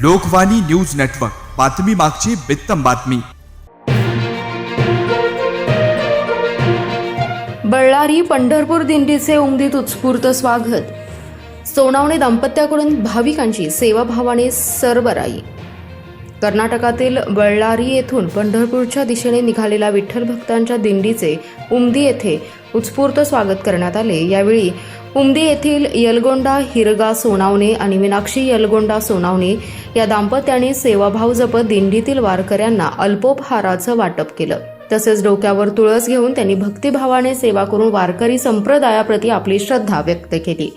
Lokvani news network, बातमी मागची बित्तम बातमी. बळ्ळारी पंढरपूर दिंडीचे उमदीत उत्स्फूर्त स्वागत. सोनावणे दाम्पत्याकडून भाविकांची सेवाभावाने सरबराई. कर्नाटकातील बळ्ळारी येथून पंढरपूरच्या दिशेने निघालेल्या विठ्ठल भक्तांच्या दिंडीचे उमदी येथे उत्स्फूर्त स्वागत करण्यात आले. यावेळी उमदी येथील यलगोंडा हिरगा सोनावणे आणि मीनाक्षी यलगोंडा सोनावणे या दाम्पत्याने सेवाभाव जपत दिंडीतील वारकऱ्यांना अल्पोपहाराचं वाटप केलं. तसेच डोक्यावर तुळस घेऊन त्यांनी भक्तिभावाने सेवा करून वारकरी संप्रदायाप्रती आपली श्रद्धा व्यक्त केली.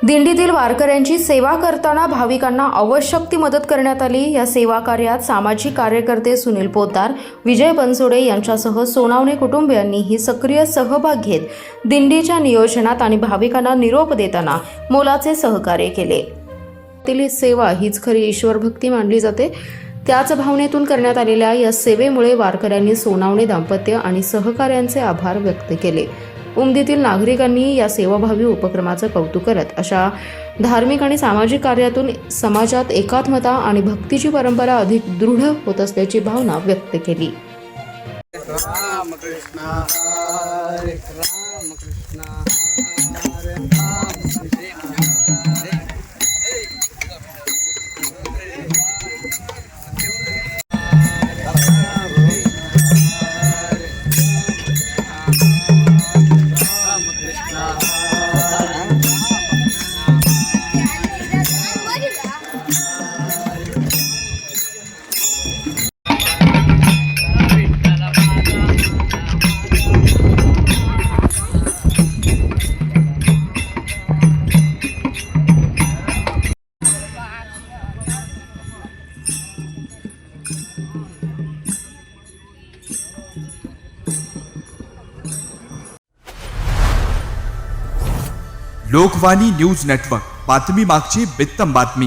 दिंडीतील वारकऱ्यांची सेवा करताना भाविकांना आवश्यक ती मदत करण्यात आली. या सेवा कार्यात सामाजिक कार्यकर्ते सुनील पोतार, विजय बनसोडे यांच्यासह सोनावणे कुटुंबियांनीही सक्रिय सहभाग घेत दिंडीच्या नियोजनात आणि भाविकांना निरोप देताना मोलाचे सहकार्य केले. तील सेवा हीच खरी ईश्वर भक्ती मानली जाते. त्याच भावनेतून करण्यात आलेल्या या सेवेमुळे वारकऱ्यांनी सोनावणे दाम्पत्य आणि सहकाऱ्यांचे आभार व्यक्त केले. उमदीतील नागरिकांनी या सेवाभावी उपक्रमाचं कौतुक करत अशा धार्मिक आणि सामाजिक कार्यातून समाजात एकात्मता आणि भक्तीची परंपरा अधिक दृढ होत असल्याची भावना व्यक्त केली. लोकवाणी न्यूज नेटवर्क, बातमी मागची बित्तम बातमी.